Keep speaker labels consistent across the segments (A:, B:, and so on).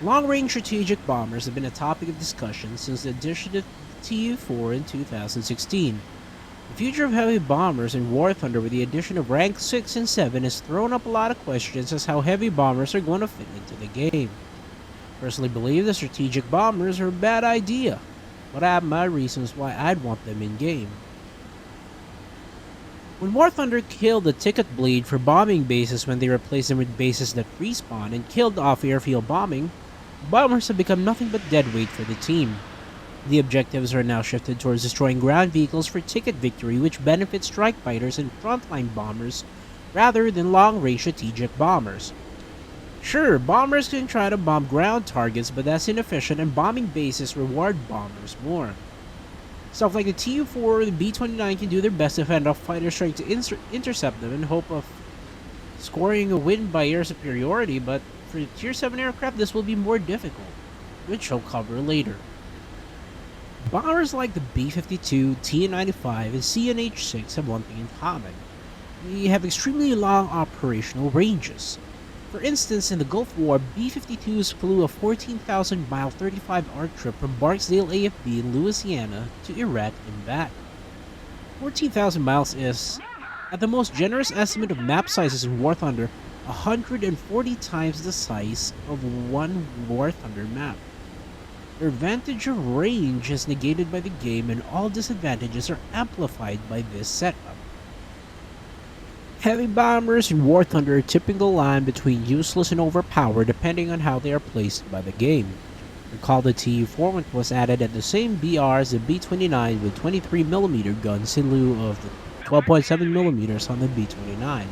A: Long-range strategic bombers have been a topic of discussion since the addition of Tu-4 in 2016. The future of heavy bombers in War Thunder with the addition of rank 6 and 7 has thrown up a lot of questions as how heavy bombers are going to fit into the game. Personally believe the strategic bombers are a bad idea, but I have my reasons why I'd want them in game. When War Thunder killed the ticket bleed for bombing bases when they replaced them with bases that respawn and killed off airfield bombing, bombers have become nothing but dead weight for the team. The objectives are now shifted towards destroying ground vehicles for ticket victory, which benefits strike fighters and frontline bombers rather than long-range strategic bombers. Sure, bombers can try to bomb ground targets, but that's inefficient and bombing bases reward bombers more. Stuff like the Tu-4 or the B-29 can do their best to fend off fighters trying to intercept them in hope of scoring a win by air superiority, but for Tier 7 aircraft this will be more difficult, which I'll cover later. Bombers like the B-52, Tu-95, and CNH-6 have one thing in common. They have extremely long operational ranges. For instance, in the Gulf War, B-52s flew a 14,000-mile 35-hour trip from Barksdale AFB in Louisiana to Iraq and back. 14,000 miles is, at the most generous estimate of map sizes in War Thunder, 140 times the size of one War Thunder map. Their advantage of range is negated by the game and all disadvantages are amplified by this setup. Heavy bombers in War Thunder are tipping the line between useless and overpowered depending on how they are placed by the game. Recall the Tu-4 was added at the same BR as the B-29 with 23mm guns in lieu of the 12.7mm on the B-29.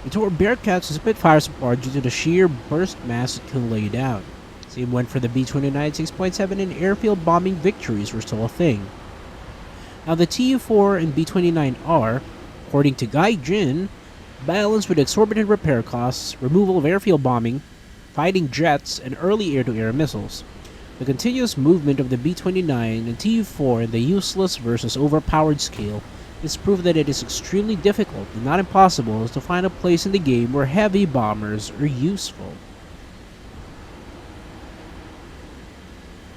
A: It tore Bearcats and Spitfires apart due to the sheer burst mass it can lay down. Same went for the B-29 6.7 and airfield bombing victories were still a thing. Now the Tu-4 and B-29 are, according to Gaijin, balanced with exorbitant repair costs, removal of airfield bombing, fighting jets, and early air-to-air missiles. The continuous movement of the B-29 and Tu-4 in the useless versus overpowered scale is proof that it is extremely difficult and not impossible to find a place in the game where heavy bombers are useful.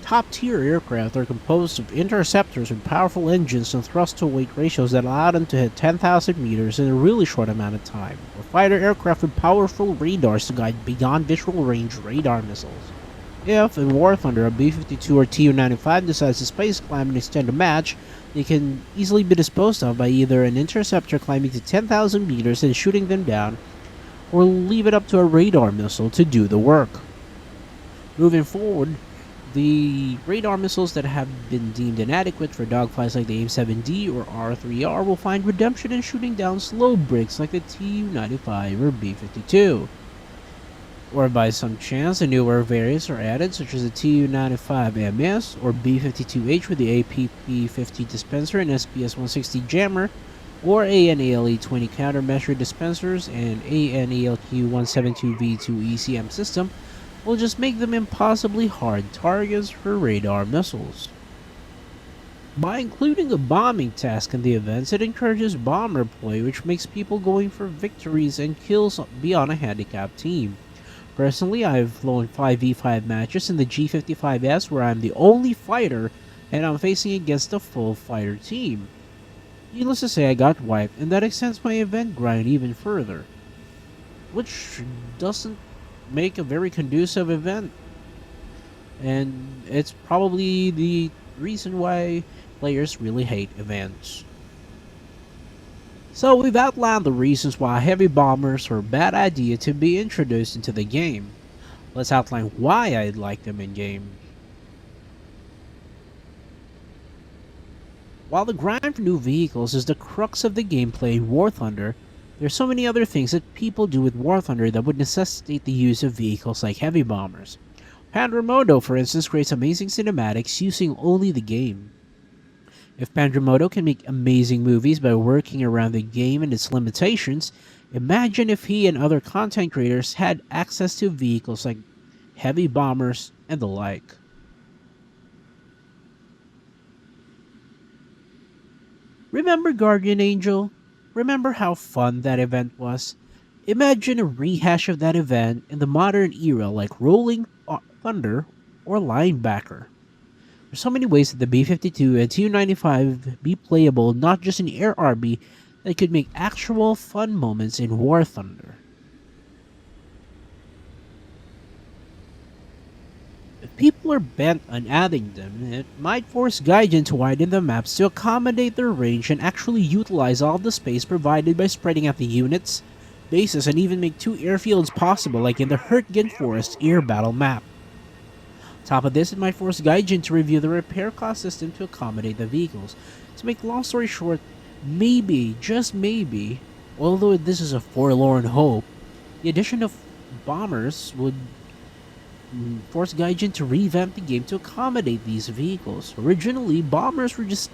A: Top-tier aircraft are composed of interceptors with powerful engines and thrust-to-weight ratios that allow them to hit 10,000 meters in a really short amount of time, or fighter aircraft with powerful radars to guide beyond visual range radar missiles. If, in War Thunder, a B-52 or Tu-95 decides to space climb and extend a match, they can easily be disposed of by either an interceptor climbing to 10,000 meters and shooting them down, or leave it up to a radar missile to do the work. Moving forward, the radar missiles that have been deemed inadequate for dogfights like the AIM-7D or R3R will find redemption in shooting down slow bricks like the Tu-95 or B-52. Or by some chance, the newer variants are added such as the Tu-95MS or B-52H with the APP-50 dispenser and SPS-160 jammer, or ANALE-20 countermeasure dispensers and ANALQ-172V2 ECM system, will just make them impossibly hard targets for radar missiles. By including a bombing task in the events, it encourages bomber play, which makes people going for victories and kills beyond a handicapped team. Personally, I've flown 5v5 matches in the G55S where I'm the only fighter and I'm facing against a full fighter team. Needless to say, I got wiped, and that extends my event grind even further, which doesn't make a very conducive event, and it's probably the reason why players really hate events. So we've outlined the reasons why heavy bombers are a bad idea to be introduced into the game. Let's outline why I'd like them in game. While the grind for new vehicles is the crux of the gameplay in War Thunder, there's so many other things that people do with War Thunder that would necessitate the use of vehicles like heavy bombers. Pandromodo, for instance, creates amazing cinematics using only the game. If Pandromodo can make amazing movies by working around the game and its limitations, imagine if he and other content creators had access to vehicles like heavy bombers and the like. Remember Guardian Angel? Remember how fun that event was? Imagine a rehash of that event in the modern era like Rolling Thunder or Linebacker. There's so many ways that the B-52 and Tu-95 be playable not just in Air RB that could make actual fun moments in War Thunder. If people are bent on adding them, it might force Gaijin to widen the maps to accommodate their range and actually utilize all the space provided by spreading out the units, bases, and even make two airfields possible like in the Hurtgen Forest air battle map. Top of this, it might force Gaijin to review the repair cost system to accommodate the vehicles. To make long story short, maybe, just maybe, although this is a forlorn hope, the addition of bombers would force Gaijin to revamp the game to accommodate these vehicles. Originally, bombers were just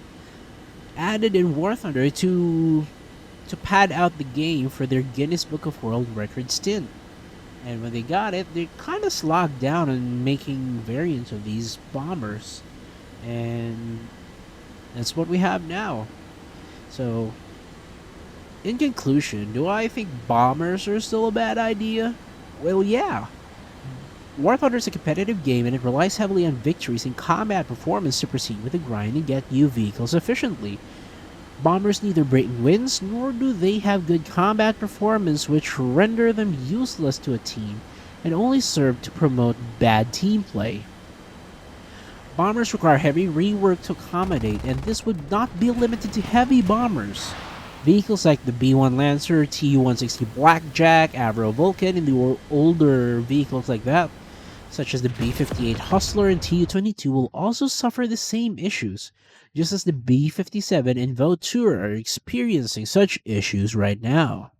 A: added in War Thunder to pad out the game for their Guinness Book of World Record stint. And when they got it, they kind of slogged down on making variants of these bombers. And that's what we have now. So, in conclusion, do I think bombers are still a bad idea? Well, yeah. War Thunder is a competitive game and it relies heavily on victories and combat performance to proceed with the grind and get new vehicles efficiently. Bombers neither bring wins nor do they have good combat performance, which render them useless to a team and only serve to promote bad team play. Bombers require heavy rework to accommodate, and this would not be limited to heavy bombers. Vehicles like the B-1 Lancer, Tu-160 Blackjack, Avro Vulcan, and the older vehicles like that, such as the B-58 Hustler and Tu-22, will also suffer the same issues, just as the B-57 and Vautour are experiencing such issues right now.